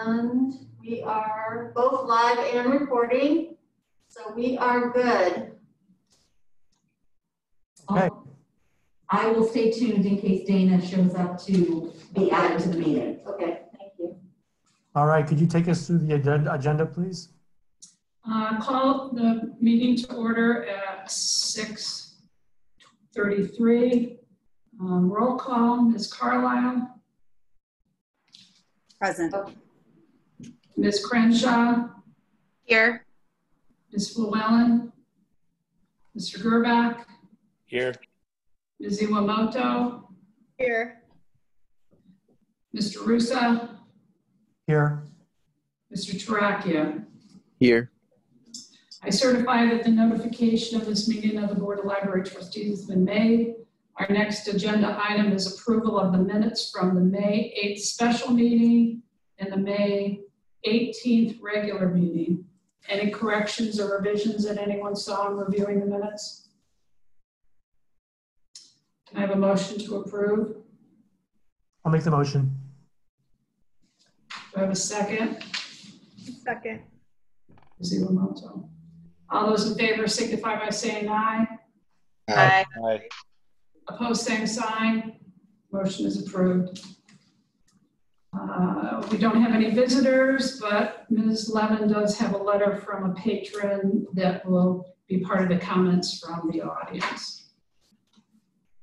And we are both live and recording, so we are good. Okay. I will stay tuned in case Dana shows up to be added to the meeting. Okay, thank you. All right, could you take us through the agenda, please? Call the meeting to order at 6:33. Roll call, Ms. Carlisle. Present. Ms. Crenshaw. Here. Ms. Llewellyn. Mr. Gerbach. Here. Ms. Iwamoto. Here. Mr. Rusa. Here. Mr. Toracchio. Here. I certify that the notification of this meeting of the Board of Library Trustees has been made. Our next agenda item is approval of the minutes from the May 8th special meeting and the May 18th regular meeting. Any corrections or revisions that anyone saw in reviewing the minutes? Can I have a motion to approve? I'll make the motion. Do I have a second? Second. Ms. Iwamoto. All those in favor signify by saying aye. Aye. Aye. Opposed, same sign. Motion is approved. We don't have any visitors, but Ms. Levin does have a letter from a patron that will be part of the comments from the audience.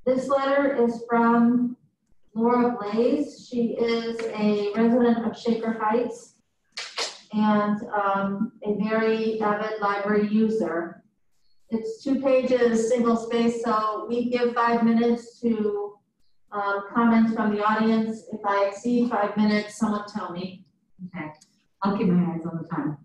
This letter is from Laura Blaze. She is a resident of Shaker Heights and a very avid library user. It's 2 pages, single space, so we give 5 minutes to comments from the audience. If I exceed 5 minutes, someone tell me. Okay, I'll keep my eyes on the time.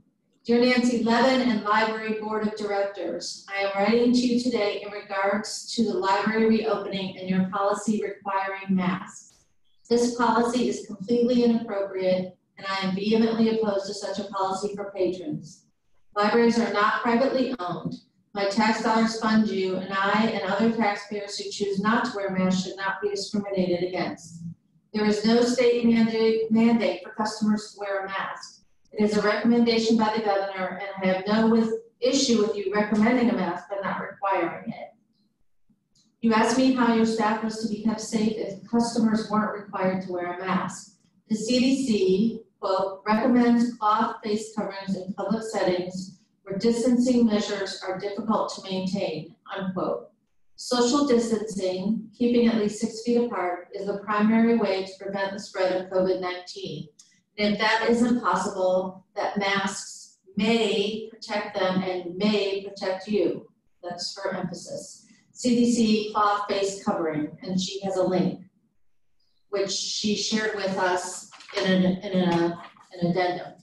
Dear Nancy Levin and Library Board of Directors, I am writing to you today in regards to the library reopening and your policy requiring masks. This policy is completely inappropriate, and I am vehemently opposed to such a policy for patrons. Libraries are not privately owned. My tax dollars fund you, and I and other taxpayers who choose not to wear masks should not be discriminated against. There is no state mandate for customers to wear a mask. It is a recommendation by the governor, and I have no issue with you recommending a mask but not requiring it. You asked me how your staff was to be kept safe if customers weren't required to wear a mask. The CDC, quote, recommends cloth face coverings in public settings where distancing measures are difficult to maintain, unquote. Social distancing, keeping at least 6 feet apart, is the primary way to prevent the spread of COVID-19. And if that isn't possible, that masks may protect them and may protect you. That's for emphasis. CDC cloth face covering, and she has a link, which she shared with us in an addendum.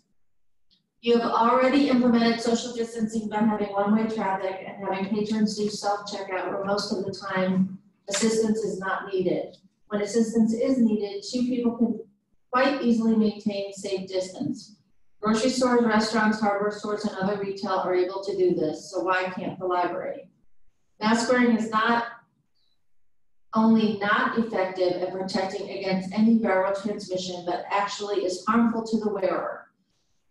You have already implemented social distancing by having one-way traffic and having patrons do self-checkout where most of the time assistance is not needed. When assistance is needed, 2 people can quite easily maintain safe distance. Grocery stores, restaurants, hardware stores, and other retail are able to do this, so why can't the library? Mask wearing is not only not effective at protecting against any viral transmission, but actually is harmful to the wearer.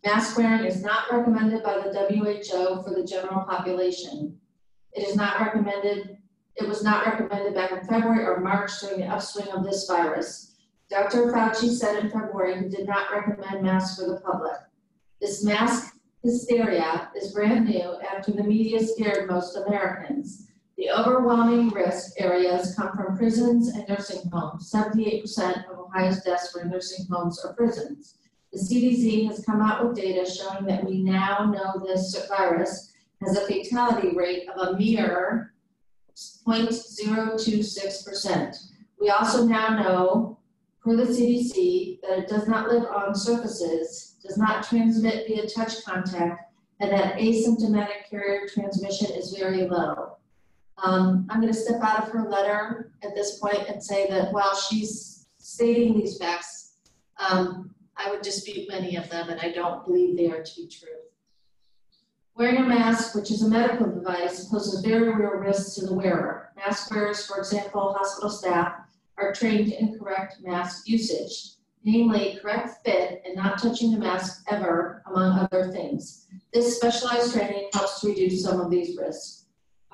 Mask wearing is not recommended by the WHO for the general population. It was not recommended back in February or March during the upswing of this virus. Dr. Fauci said in February he did not recommend masks for the public. This mask hysteria is brand new after the media scared most Americans. The overwhelming risk areas come from prisons and nursing homes. 78% of Ohio's deaths were in nursing homes or prisons. The CDC has come out with data showing that we now know this virus has a fatality rate of a mere 0.026%. We also now know, per the CDC, that it does not live on surfaces, does not transmit via touch contact, and that asymptomatic carrier transmission is very low. I'm going to step out of her letter at this point and say that while she's stating these facts, I would dispute many of them, and I don't believe they are to be true. Wearing a mask, which is a medical device, poses very real risks to the wearer. Mask wearers, for example, hospital staff, are trained in correct mask usage, namely correct fit and not not touching the mask ever, among other things. This specialized training helps to reduce some of these risks.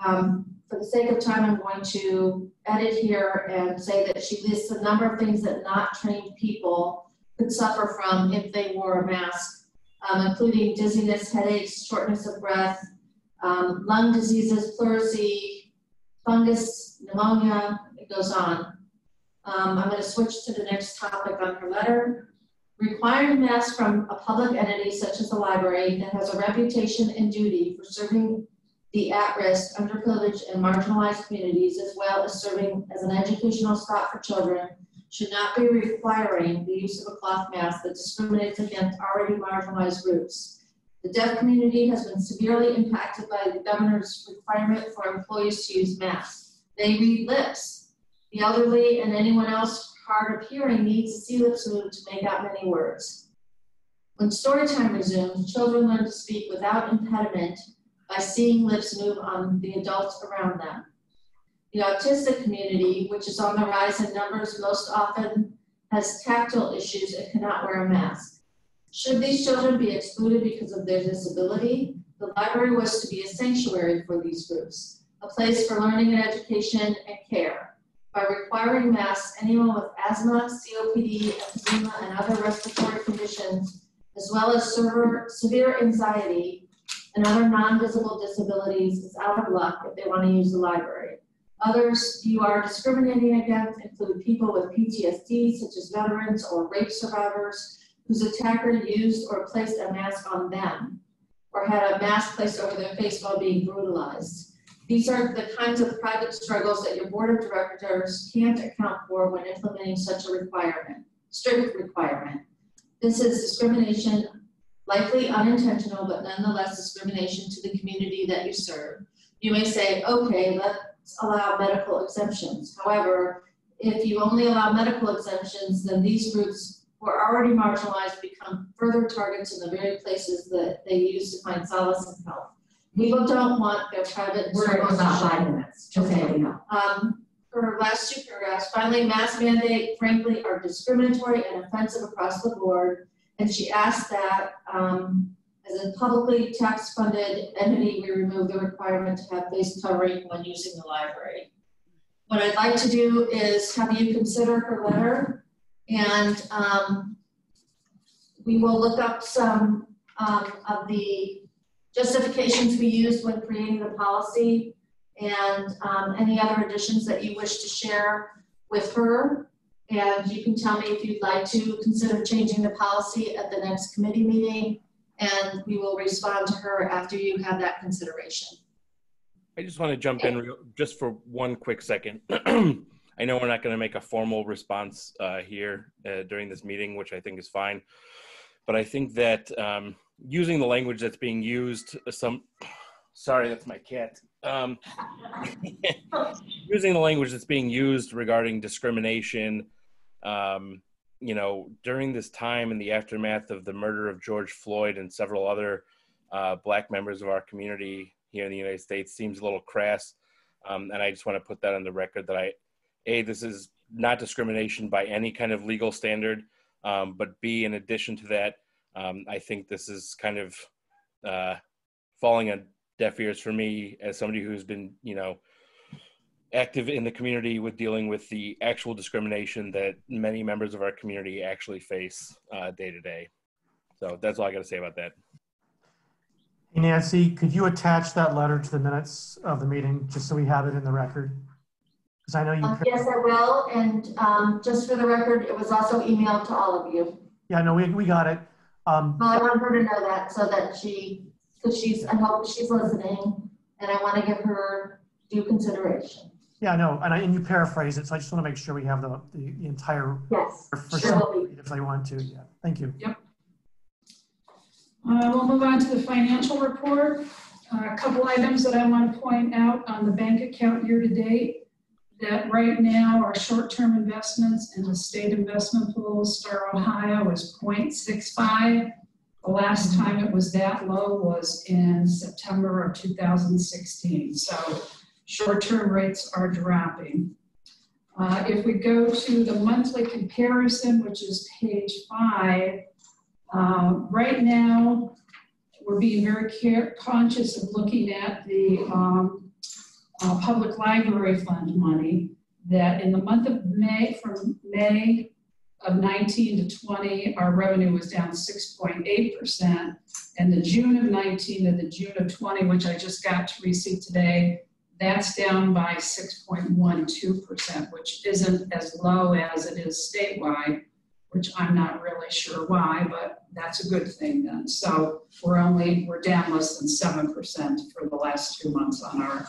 For the sake of time, I'm going to edit here and say that she lists a number of things that not trained people could suffer from if they wore a mask, including dizziness, headaches, shortness of breath, lung diseases, pleurisy, fungus, pneumonia, it goes on. I'm going to switch to the next topic on her letter. Requiring masks from a public entity such as the library that has a reputation and duty for serving the at-risk, underprivileged, and marginalized communities, as well as serving as an educational stop for children, should not be requiring the use of a cloth mask that discriminates against already marginalized groups. The deaf community has been severely impacted by the governor's requirement for employees to use masks. They read lips. The elderly and anyone else hard of hearing needs to see lips move to make out many words. When story time resumes, children learn to speak without impediment by seeing lips move on the adults around them. The autistic community, which is on the rise in numbers, most often has tactile issues and cannot wear a mask. Should these children be excluded because of their disability, the library was to be a sanctuary for these groups, a place for learning and education and care. By requiring masks, anyone with asthma, COPD, emphysema, and other respiratory conditions, as well as severe anxiety and other non-visible disabilities, is out of luck if they want to use the library. Others you are discriminating against include people with PTSD, such as veterans or rape survivors, whose attacker used or placed a mask on them, or had a mask placed over their face while being brutalized. These are the kinds of private struggles that your board of directors can't account for when implementing such a requirement, strict requirement. This is discrimination, likely unintentional, but nonetheless discrimination to the community that you serve. You may say, okay, let's allow medical exemptions. However, if you only allow medical exemptions, then these groups who are already marginalized become further targets in the very places that they use to find solace and help. People don't want their private We're at about 5 minutes, just so you know. For last 2 paragraphs, finally, mask mandate, frankly, are discriminatory and offensive across the board. And she asked that as a publicly tax-funded entity, we remove the requirement to have face covering when using the library. What I'd like to do is have you consider her letter, and we will look up some of the justifications we used when creating the policy and any other additions that you wish to share with her. And you can tell me if you'd like to consider changing the policy at the next committee meeting, and we will respond to her after you have that consideration. I just want to jump in just for one quick second. I know we're not going to make a formal response here during this meeting, which I think is fine. But I think that using the language that's being used, sorry, that's my cat. Using the language that's being used regarding discrimination, you know, during this time in the aftermath of the murder of George Floyd and several other Black members of our community here in the United States seems a little crass. And I just want to put that on the record that this is not discrimination by any kind of legal standard, but B, in addition to that, I think this is kind of falling on deaf ears for me as somebody who's been, you know, active in the community with dealing with the actual discrimination that many members of our community actually face day to day. So that's all I got to say about that. Hey, Nancy, could you attach that letter to the minutes of the meeting just so we have it in the record? Because I know you. Yes, I will. And just for the record, it was also emailed to all of you. Yeah, no, we got it. Well, I want her to know that so that I hope she's listening, and I want to give her due consideration. Yeah, no, and you paraphrase it, so I just want to make sure we have the entire. Yes, for sure. If they want to, yeah. Thank you. Yep. We'll move on to the financial report. A couple items that I want to point out on the bank account year to date, that right now our short-term investments in the state investment pool, Star Ohio, is 0.65. The last time it was that low was in September of 2016. So short-term rates are dropping. If we go to the monthly comparison, which is page 5, Right now, we're being very conscious of looking at the public library fund money, that in the month of May, from May of 19 to 20, our revenue was down 6.8%. And the June of 19 to the June of 20, which I just got to receipt today, that's down by 6.12%, which isn't as low as it is statewide, which I'm not really sure why, but that's a good thing then. So we're down less than 7% for the last 2 months on our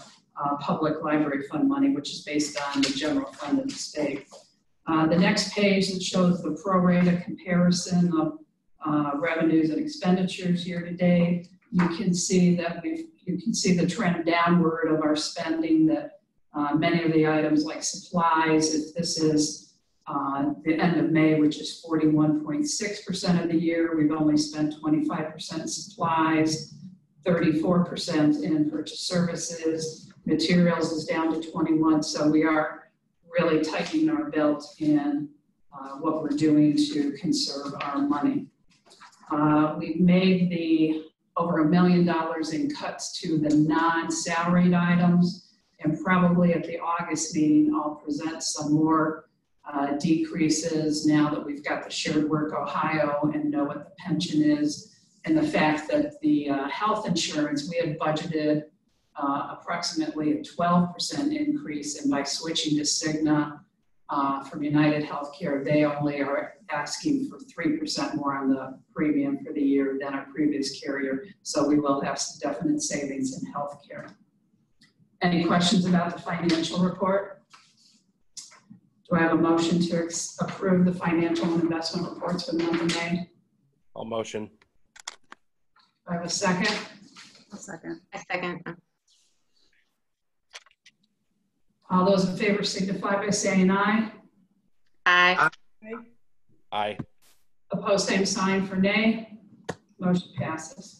public library fund money, which is based on the general fund of the state. The next page that shows the pro rata comparison of revenues and expenditures year to date. You can see that you can see the trend downward of our spending, that many of the items like supplies, if this is the end of May, which is 41.6% of the year, we've only spent 25% supplies, 34% in purchase services. Materials is down to 21, so we are really tightening our belt in what we're doing to conserve our money. We've made over $1 million in cuts to the non-salaried items, and probably at the August meeting, I'll present some more decreases now that we've got the Shared Work Ohio and know what the pension is, and the fact that the health insurance, we had budgeted approximately a 12% increase, and by switching to Cigna from United Healthcare, they only are asking for 3% more on the premium for the year than our previous carrier. So we will have some definite savings in healthcare. Any questions about the financial report? Do I have a motion to approve the financial and investment reports for the month of May? I'll motion. Do I have a second? I'll second. I second. All those in favor signify by saying aye. Aye. Aye. Opposed, same sign for nay. Motion passes.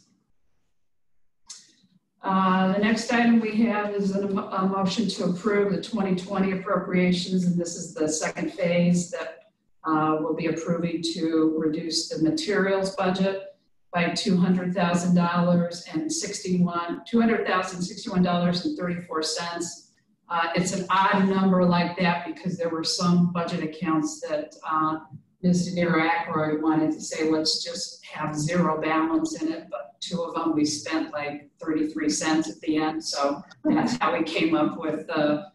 The next item we have is a motion to approve the 2020 appropriations, and this is the second phase that we'll be approving to reduce the materials budget by $200,000 and $261.34. It's an odd number like that because there were some budget accounts that Ms. Danira Ackroyd wanted to say, let's just have zero balance in it, but two of them we spent like 33 cents at the end. So that's how we came up with the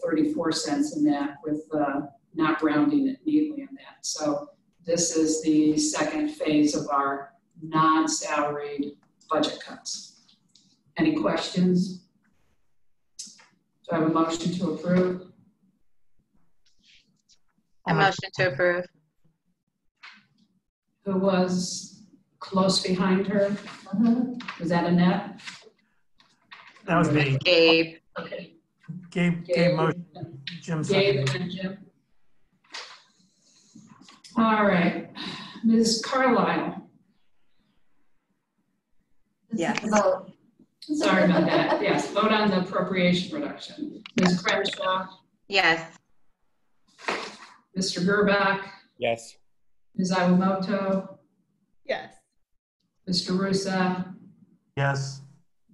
34 cents in that, with not rounding it neatly in that. So this is the second phase of our non-salaried budget cuts. Any questions? Do I have a motion to approve? A motion to approve. Who was close behind her? Was that Annette? That was me. Gabe. Okay. Gabe motion, Jim Gabe second. and Jim. All right, Ms. Carlisle. Yes. Vote. Sorry about that. Yes, vote on the appropriation reduction. Ms. Crenshaw, Yes. Mr. Gerbach, Yes. Ms. Iwamoto, Yes. Mr. Rusa, Yes.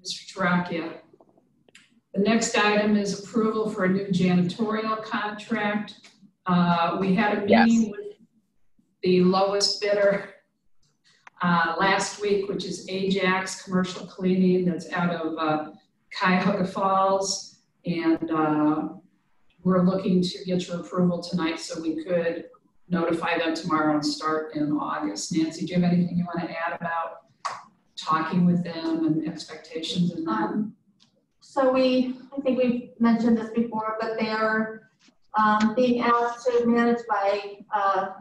Mr. Toracchia. The next item is approval for a new janitorial contract. We had a meeting with the lowest bidder last week, which is Ajax Commercial Cleaning, that's out of Cuyahoga Falls. And we're looking to get your approval tonight so we could notify them tomorrow and start in August. Nancy, do you have anything you want to add about talking with them and expectations and that? So I think we've mentioned this before, but they are being asked to manage by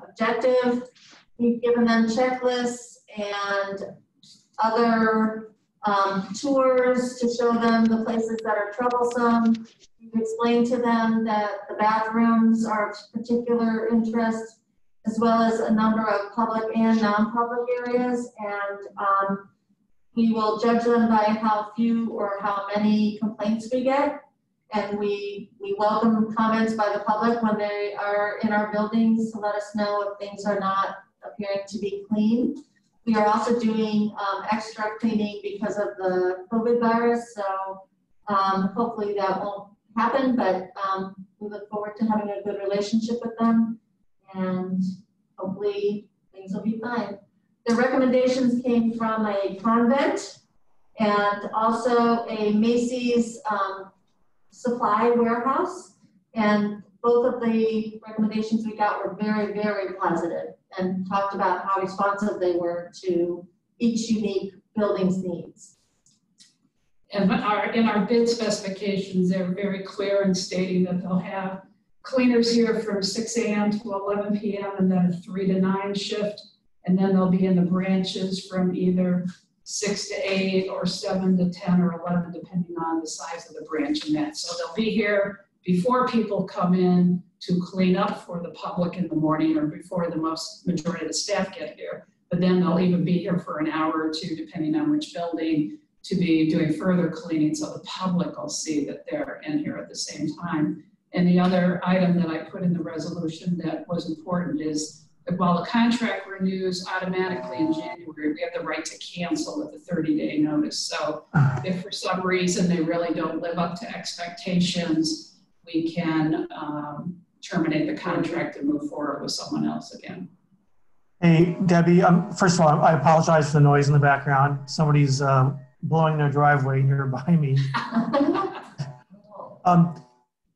objective. We've given them checklists and other tours to show them the places that are troublesome. We've explained to them that the bathrooms are of particular interest, as well as a number of public and non-public areas. And we will judge them by how few or how many complaints we get. And we welcome comments by the public when they are in our buildings to let us know if things are not appearing to be clean. We are also doing extra cleaning because of the COVID virus, so hopefully that won't happen, but we look forward to having a good relationship with them, and hopefully things will be fine. The recommendations came from a convent and also a Macy's supply warehouse, and both of the recommendations we got were very, very positive and talked about how responsive they were to each unique building's needs. And in our bid specifications, they're very clear in stating that they'll have cleaners here from 6 a.m. to 11 p.m. and then a 3 to 9 shift. And then they'll be in the branches from either 6 to 8 or 7 to 10 or 11, depending on the size of the branch and that. So they'll be here before people come in to clean up for the public in the morning or before the majority of the staff get here. But then they'll even be here for an hour or two, depending on which building, to be doing further cleaning so the public will see that they're in here at the same time. And the other item that I put in the resolution that was important is that while the contract renews automatically in January, we have the right to cancel with a 30-day notice. So if for some reason they really don't live up to expectations, we can terminate the contract and move forward with someone else again. Hey, Debbie, first of all, I apologize for the noise in the background. Somebody's blowing their driveway nearby me.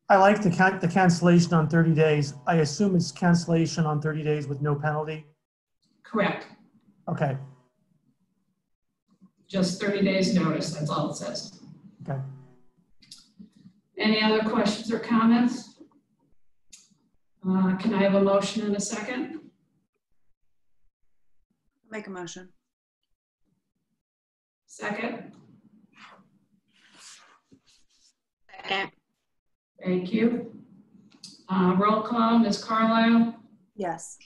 I like the cancellation on 30 days. I assume it's cancellation on 30 days with no penalty? Correct. Okay. Just 30 days notice, that's all it says. Okay. Any other questions or comments? Can I have a motion in a second? Make a motion. Second. Second. Thank you. Roll call, Ms. Carlisle, Yes.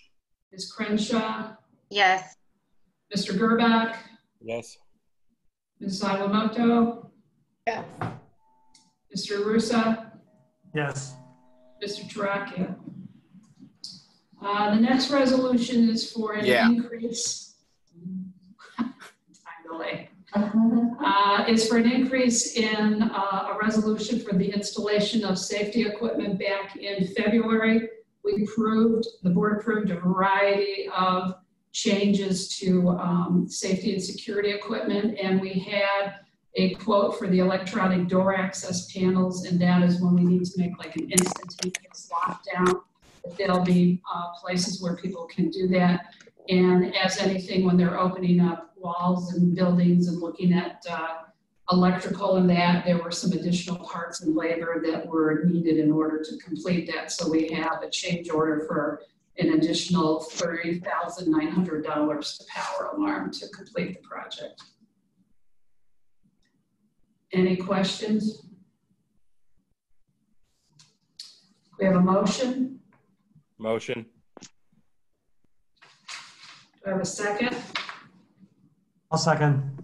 Ms. Crenshaw, Yes. Mr. Gerbach, Yes. Ms. Iwamoto, Yes. Mr. Rusa, Yes. Mr. Toracchio. The next resolution is for an increase. Time delay. Is for an increase in a resolution for the installation of safety equipment back in February. The board approved a variety of changes to safety and security equipment, and we had a quote for the electronic door access panels, and that is when we need to make like an instantaneous lockdown. There'll be places where people can do that. And as anything, when they're opening up walls and buildings and looking at electrical and that, there were some additional parts and labor that were needed in order to complete that. So we have a change order for an additional $30,900 to Power Alarm to complete the project. Any questions? We have a motion. Motion. Do I have a second? I'll second.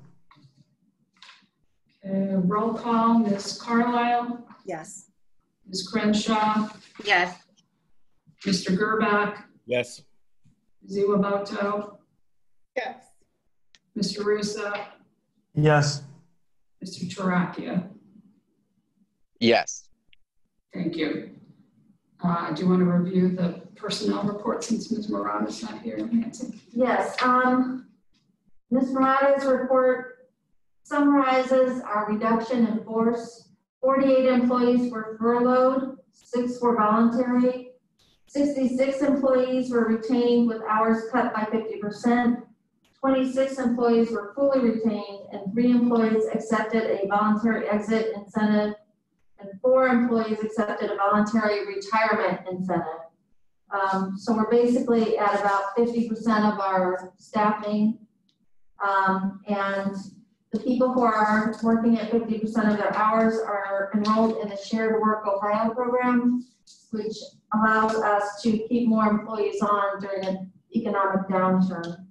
Okay, roll call, Ms. Carlisle, Yes. Ms. Crenshaw, Yes. Mr. Gerbach, Yes. Ms. Iwamoto, Yes. Mr. Rusa, Yes. Mr. Toracchio. Yes. Thank you. Do you want to review the personnel report since Ms. Murata's not here, Nancy? Yes, Ms. Murata's report summarizes our reduction in force. 48 employees were furloughed, 6 were voluntary, 66 employees were retained with hours cut by 50%, 26 employees were fully retained, and 3 employees accepted a voluntary exit incentive, and 4 employees accepted a voluntary retirement incentive. So we're basically at about 50% of our staffing. And the people who are working at 50% of their hours are enrolled in the Shared Work Ohio program, which allows us to keep more employees on during an economic downturn.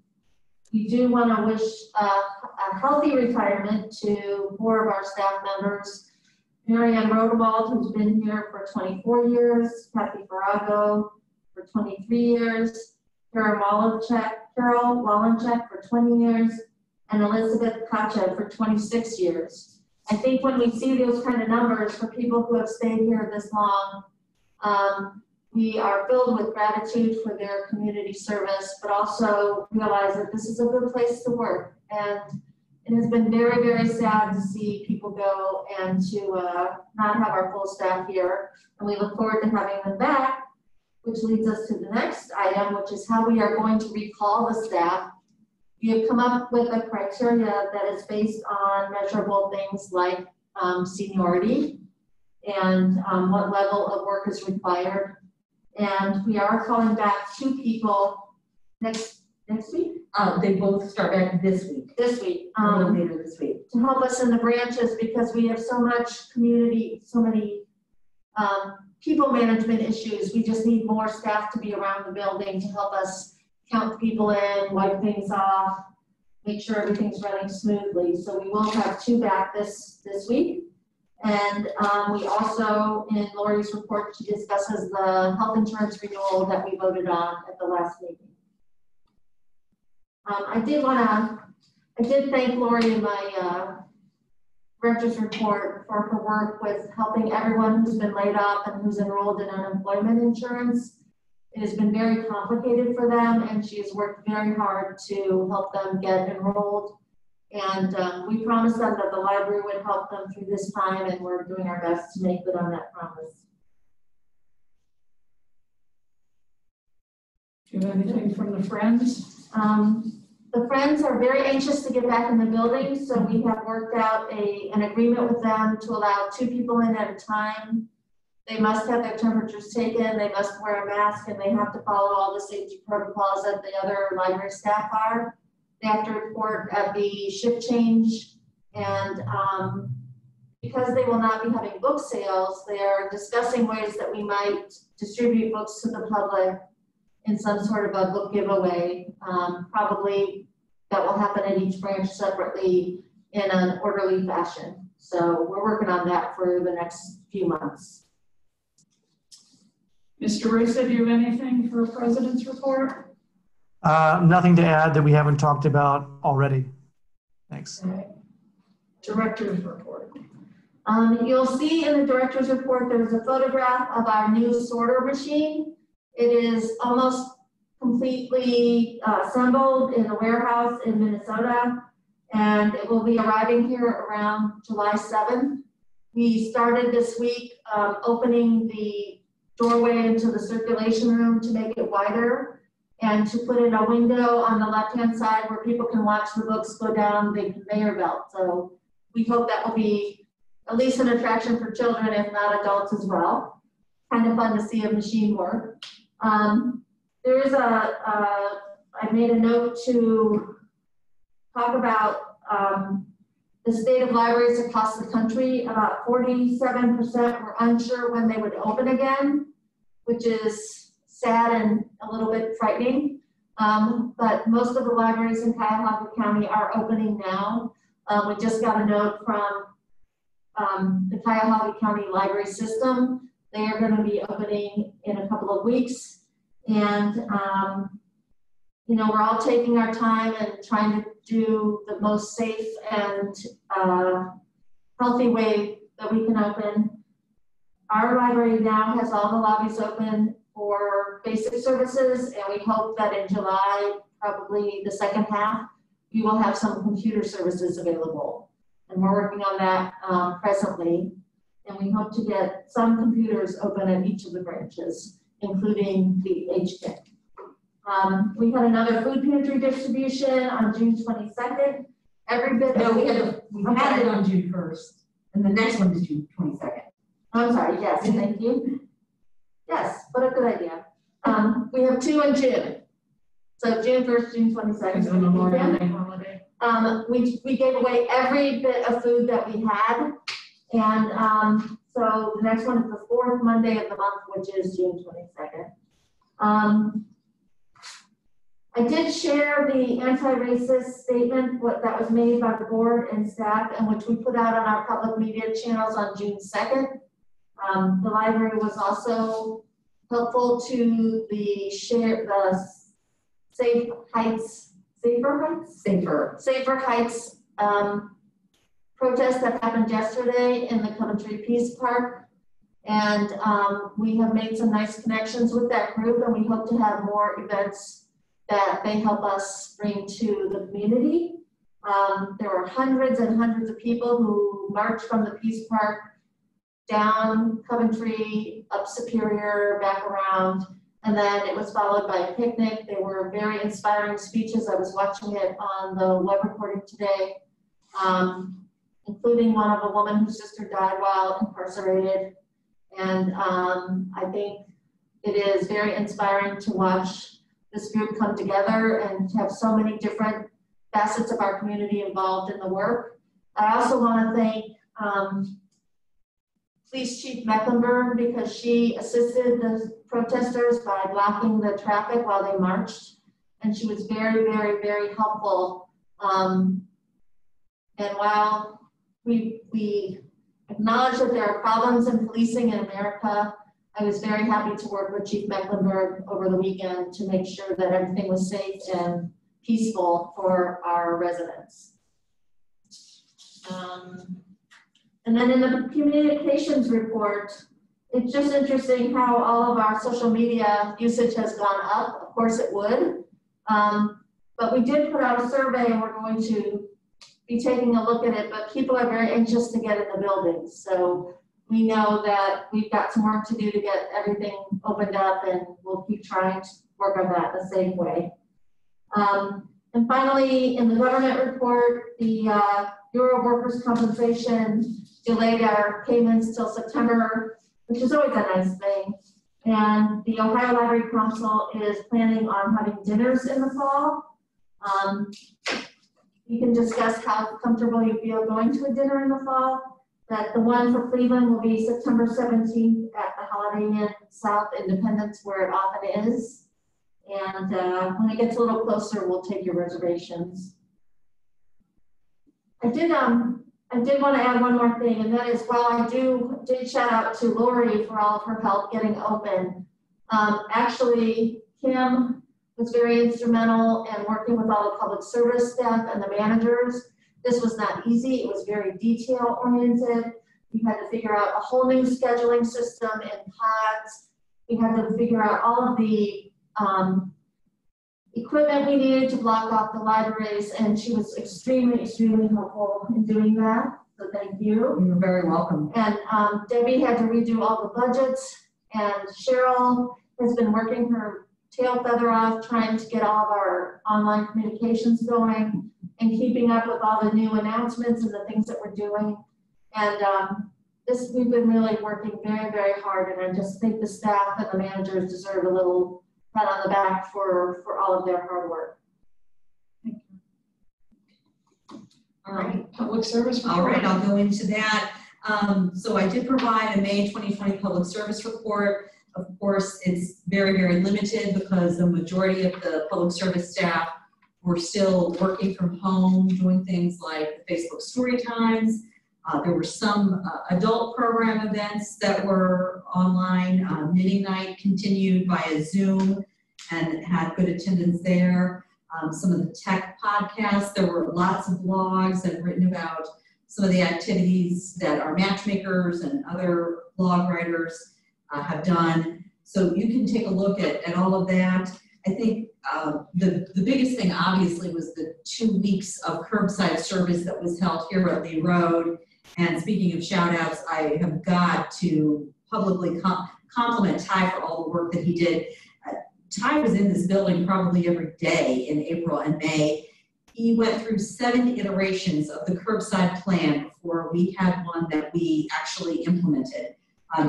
We do want to wish a healthy retirement to 4 of our staff members. Marianne Rodewald, who's been here for 24 years, Kathy Farago for 23 years, Kara Molovchek Carol Wallencheck for 20 years, and Elizabeth Kacha for 26 years. I think when we see those kind of numbers for people who have stayed here this long, we are filled with gratitude for their community service, but also realize that this is a good place to work. And it has been very, very sad to see people go and to not have our full staff here. And we look forward to having them back, which leads us to the next item, which is how we are going to recall the staff. We have come up with a criteria that is based on measurable things like seniority and what level of work is required. And we are calling back 2 people next week? They both start back this week, This week. a little later this week. To help us in the branches because we have so much community, so many people management issues. We just need more staff to be around the building to help us count people in, wipe things off, make sure everything's running smoothly. So we will have 2 back this week. And we also, in Lori's report, she discusses the health insurance renewal that we voted on at the last meeting. I did thank Lori in my director's report for her work with helping everyone who's been laid off and who's enrolled in unemployment insurance. It has been very complicated for them, and she has worked very hard to help them get enrolled. And we promised them that the library would help them through this time, and we're doing our best to make good on that promise. Do you have anything from the Friends? The Friends are very anxious to get back in the building, so we have worked out an agreement with them to allow 2 people in at a time. They must have their temperatures taken, they must wear a mask, and they have to follow all the safety protocols that the other library staff are. They have to report at the shift change, and because they will not be having book sales, they are discussing ways that we might distribute books to the public in some sort of a book giveaway. Probably that will happen at each branch separately in an orderly fashion. So we're working on that for the next few months. Mr. Risa, do you have anything for President's report? Nothing to add that we haven't talked about already. Thanks. Okay. Director's report. You'll see in the director's report, there's a photograph of our new sorter machine. It is almost completely assembled in a warehouse in Minnesota, and it will be arriving here around July 7th. We started this week opening the doorway into the circulation room to make it wider and to put in a window on the left-hand side where people can watch the books go down the conveyor belt. So we hope that will be at least an attraction for children, if not adults as well. Kind of fun to see a machine work. There is I made a note to talk about the state of libraries across the country. About 47% were unsure when they would open again, which is sad and a little bit frightening. But most of the libraries in Cuyahoga County are opening now. We just got a note from the Cuyahoga County Library System. They are going to be opening in a couple of weeks. And, you know, we're all taking our time and trying to do the most safe and healthy way that we can open. Our library now has all the lobbies open for basic services, and we hope that in July, probably the second half, we will have some computer services available. And we're working on that presently. And we hope to get some computers open at each of the branches, including the HK. We had another food pantry distribution on June 22nd. Every bit No, of we had it on June 1st, and the next one is June 22nd. I'm sorry, yes, thank you. Yes, what a good idea. We have 2 in June. So June 1st, June 22nd. Is it a Memorial Day holiday? We gave away every bit of food that we had. And so the next one is the 4th Monday of the month, which is June 22nd. I did share the anti-racist statement that was made by the board and staff, and which we put out on our public media channels on June 2nd. The library was also helpful to the Safer Heights protest that happened yesterday in the Coventry Peace Park. And we have made some nice connections with that group, and we hope to have more events that they help us bring to the community. There were hundreds and hundreds of people who marched from the Peace Park down Coventry, up Superior, back around, and then it was followed by a picnic. They were very inspiring speeches. I was watching it on the web recording today, including one of a woman whose sister died while incarcerated. And I think it is very inspiring to watch this group come together and to have so many different facets of our community involved in the work. I also want to thank Police Chief Mecklenburg, because she assisted the protesters by blocking the traffic while they marched. And she was very, very, very helpful. And while we acknowledge that there are problems in policing in America, I was very happy to work with Chief Mecklenburg over the weekend to make sure that everything was safe and peaceful for our residents. And then in the communications report, it's just interesting how all of our social media usage has gone up. Of course it would. But we did put out a survey, and we're going to be taking a look at it, but people are very anxious to get in the buildings. So we know that we've got some work to do to get everything opened up, and we'll keep trying to work on that in a safe way. And finally, in the government report, the Bureau of Workers' Compensation delayed our payments till September, which is always a nice thing. And the Ohio Library Council is planning on having dinners in the fall. You can discuss how comfortable you feel going to a dinner in the fall. That the one for Cleveland will be September 17th at the Holiday Inn South Independence, where it often is. And when it gets a little closer, we'll take your reservations. I did want to add one more thing, and that is, while I did shout out to Lori for all of her help getting open, actually Kim was very instrumental in working with all the public service staff and the managers. This was not easy. It was very detail oriented. We had to figure out a whole new scheduling system in pods. We had to figure out all of the equipment we needed to block off the libraries, and she was extremely, extremely helpful in doing that. So thank you. You're very welcome. And Debbie had to redo all the budgets, and Cheryl has been working her tail feather off trying to get all of our online communications going and keeping up with all the new announcements and the things that we're doing. And we've been really working very, very hard, and I just think the staff and the managers deserve a little pat on the back for all of their hard work. Thank you. All right, public service report. All right, I'll go into that. So I did provide a May 2020 public service report. Of course, it's very, very limited because the majority of the public service staff were still working from home, doing things like Facebook story times. There were some adult program events that were online. Knitting night continued via Zoom and had good attendance there. Some of the tech podcasts, there were lots of blogs that written about some of the activities that our matchmakers and other blog writers have done. So you can take a look at all of that. I think the biggest thing obviously was the 2 weeks of curbside service that was held here at Lee Road. And speaking of shout outs, I have got to publicly compliment Ty for all the work that he did. Ty was in this building probably every day in April and May. He went through 7 iterations of the curbside plan before we had one that we actually implemented.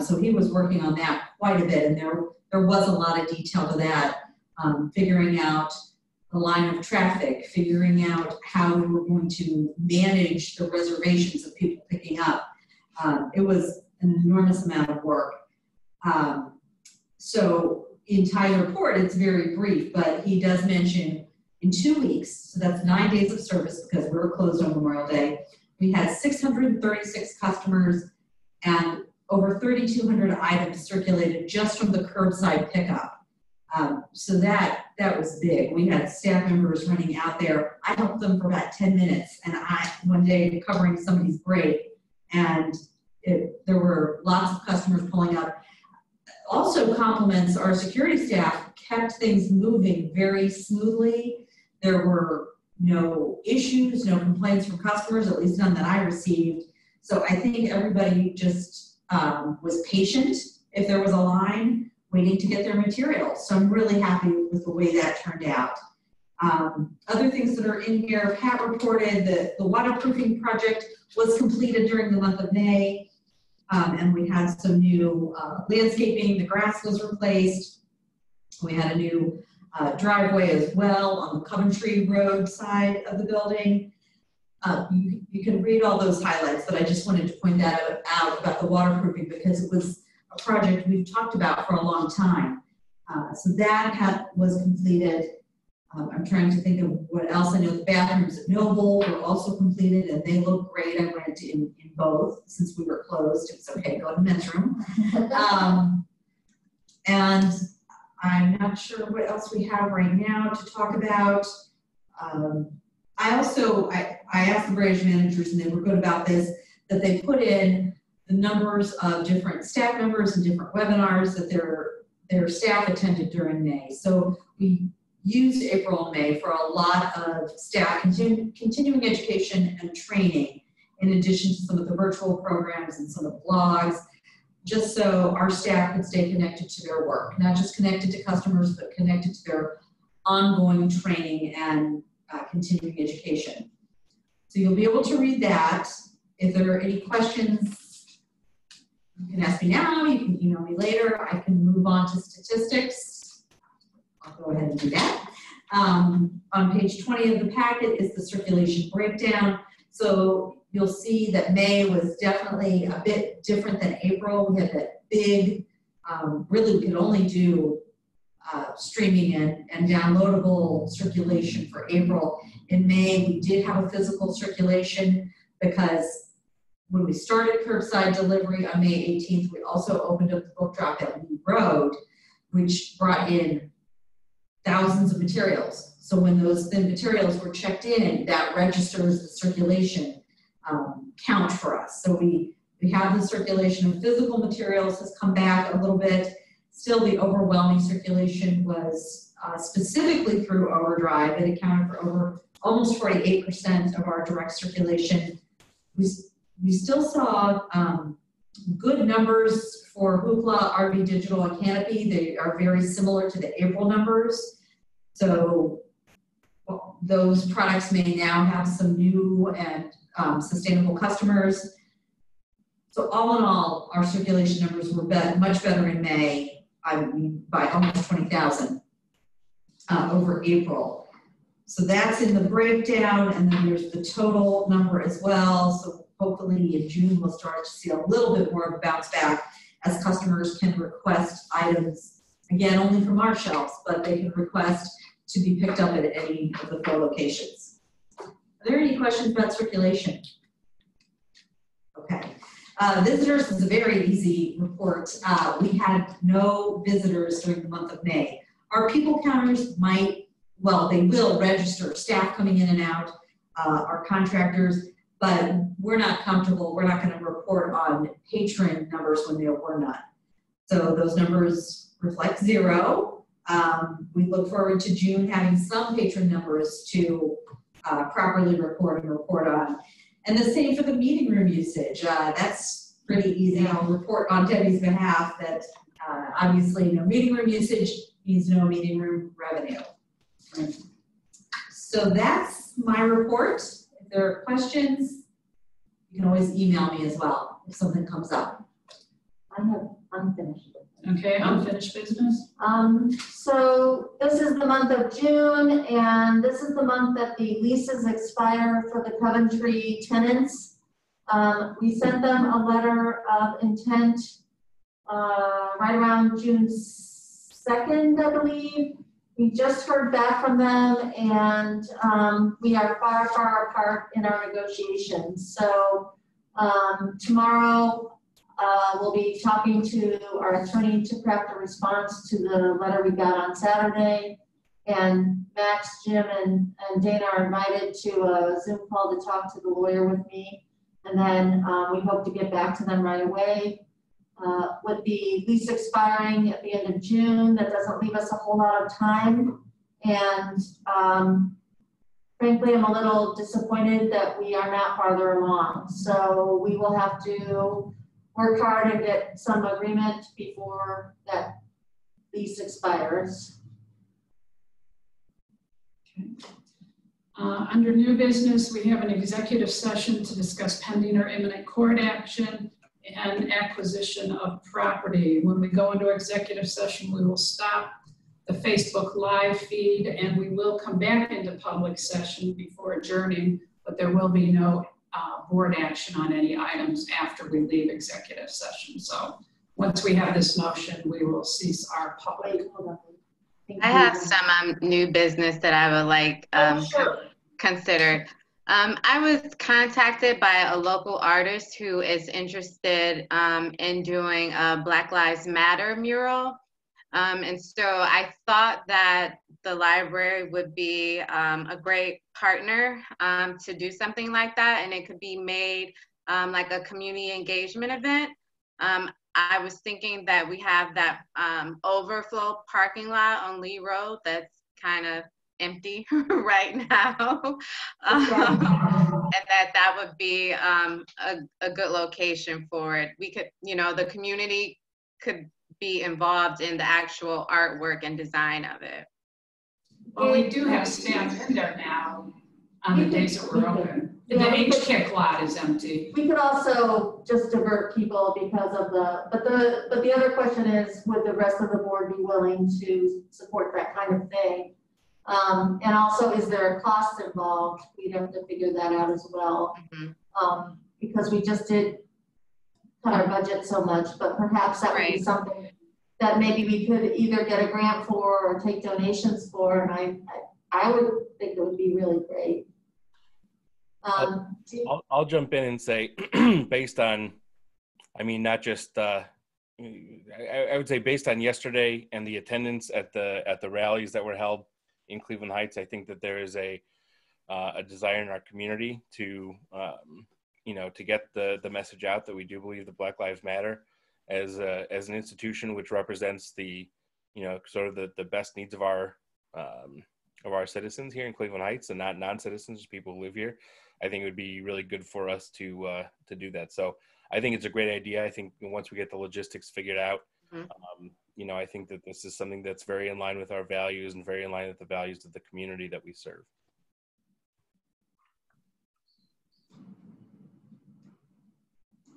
So he was working on that quite a bit, and there was a lot of detail to that, figuring out the line of traffic, figuring out how we were going to manage the reservations of people picking up. It was an enormous amount of work. So in Ty's report, it's very brief, but he does mention in 2 weeks, so that's 9 days of service because we were closed on Memorial Day, we had 636 customers and over 3,200 items circulated just from the curbside pickup. So that that was big. We had staff members running out there. I helped them for about 10 minutes, and one day covering somebody's break, and there were lots of customers pulling up. Also compliments our security staff, kept things moving very smoothly. There were no issues, no complaints from customers, at least none that I received. So I think everybody just was patient if there was a line waiting to get their materials. So I'm really happy with the way that turned out. Other things that are in here, Pat reported that the waterproofing project was completed during the month of May. And we had some new landscaping, the grass was replaced. We had a new driveway as well on the Coventry Road side of the building. You can read all those highlights, but I just wanted to point that out about the waterproofing because it was a project we've talked about for a long time. So that was completed. I'm trying to think of what else. I know the bathrooms at Noble were also completed and they look great. I went in both since we were closed. It's okay, go to the men's room. And I'm not sure what else we have right now to talk about. I asked the branch managers, and they were good about this, that they put in the numbers of different staff members and different webinars that their staff attended during May. So we used April and May for a lot of staff continuing education and training, in addition to some of the virtual programs and some of the blogs, just so our staff could stay connected to their work, not just connected to customers, but connected to their ongoing training and continuing education. So you'll be able to read that. If there are any questions, you can ask me now, you can email me later. I can move on to statistics. I'll go ahead and do that. On page 20 of the packet is the circulation breakdown. So you'll see that May was definitely a bit different than April. We had that big, really we could only do streaming and downloadable circulation for April. In May, we did have a physical circulation because when we started curbside delivery on May 18th, we also opened up the book drop at Lee Road, which brought in thousands of materials. So when those thin materials were checked in, that registers the circulation count for us. So we have the circulation of physical materials has come back a little bit. Still, the overwhelming circulation was specifically through Overdrive. It accounted for over almost 48% of our direct circulation. We still saw good numbers for Hoopla, RV Digital, and Canopy. They are very similar to the April numbers. So those products may now have some new and sustainable customers. So all in all, our circulation numbers were much better in May, I mean, by almost 20,000 over April. So that's in the breakdown, and then there's the total number as well. So hopefully in June, we'll start to see a little bit more of a bounce back as customers can request items, again, only from our shelves, but they can request to be picked up at any of the 4 locations. Are there any questions about circulation? Okay. Visitors is a very easy report. We had no visitors during the month of May. Our people counters they will register staff coming in and out, our contractors, but we're not comfortable. We're not going to report on patron numbers when there were none. So those numbers reflect 0. We look forward to June having some patron numbers to properly report on. And the same for the meeting room usage. That's pretty easy. I'll report on Debbie's behalf that obviously no meeting room usage means no meeting room revenue. So that's my report. If there are questions, you can always email me as well if something comes up. I have unfinished. Okay, unfinished business. So this is the month of June, and this is the month that the leases expire for the Coventry tenants. We sent them a letter of intent right around June 2nd, I believe. We just heard back from them, and we are far, far apart in our negotiations. So tomorrow, we'll be talking to our attorney to craft a response to the letter we got on Saturday. And Max, Jim, and Dana are invited to a Zoom call to talk to the lawyer with me. And then we hope to get back to them right away. With the lease expiring at the end of June, that doesn't leave us a whole lot of time. And frankly, I'm a little disappointed that we are not farther along. So we will have to work hard and get some agreement before that lease expires. Okay. Under new business, we have an executive session to discuss pending or imminent court action and acquisition of property. When we go into executive session, we will stop the Facebook Live feed and we will come back into public session before adjourning, but there will be no board action on any items after we leave executive session. So once we have this motion, we will cease our public. I have some new business that I would like Sure. considered. I was contacted by a local artist who is interested in doing a Black Lives Matter mural. And so I thought that the library would be a great partner to do something like that. And it could be made like a community engagement event. I was thinking that we have that overflow parking lot on Lee Road that's kind of empty right now. And that would be a good location for it. We could, you know, the community could be involved in the actual artwork and design of it. Well, we do have staff in there now on the days that we're open. The HKIC lot is empty. We could also just divert people because of but the other question is, would the rest of the board be willing to support that kind of thing? And also, is there a cost involved? We'd have to figure that out as well. Mm-hmm. Because we just did cut our budget so much, but perhaps that would be something that maybe we could either get a grant for or take donations for. And I would think it would be really great. I'll jump in and say, based on, I mean, not just, I would say based on yesterday and the attendance at the rallies that were held in Cleveland Heights, I think that there is a desire in our community to, to get the message out that we do believe that Black Lives Matter as an institution which represents the, sort of the best needs of our citizens here in Cleveland Heights and not non-citizens, people who live here. I think it would be really good for us to do that. So I think it's a great idea. I think once we get the logistics figured out, I think that this is something that's very in line with our values and very in line with the values of the community that we serve.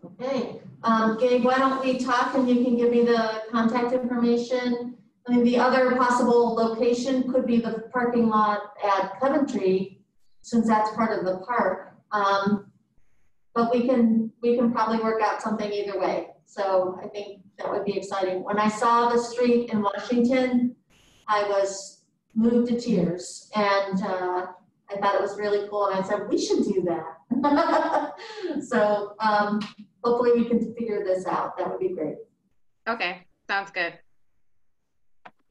Okay, Gabe, why don't we talk and you can give me the contact information. I mean, the other possible location could be the parking lot at Coventry, since that's part of the park. But we can probably work out something either way. So I think that would be exciting. When I saw the street in Washington, I was moved to tears, and I thought it was really cool. And I said, we should do that. So hopefully we can figure this out. That would be great. Okay, sounds good.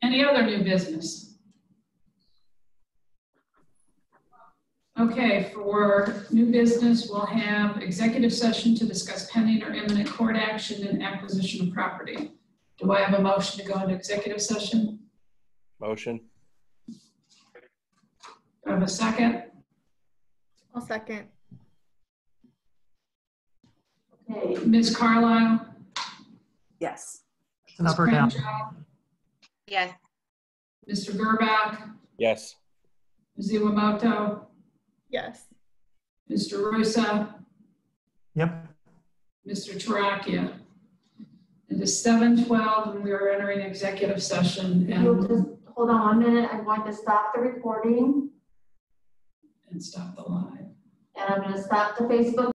Any other new business? Okay, for new business, we'll have executive session to discuss pending or imminent court action and acquisition of property. Do I have a motion to go into executive session? Motion. Do I have a second? I'll second. Okay. Ms. Carlisle? Yes. It's an up or down. Yes. Mr. Gerbach? Yes. Ms. Iwamoto? Yes. Mr. Rusa? Yep. Mr. Tarakia? It is 7:12 and we are entering executive session. You'll just hold on 1 minute. I'm going to stop the recording. And stop the live. And I'm going to stop the Facebook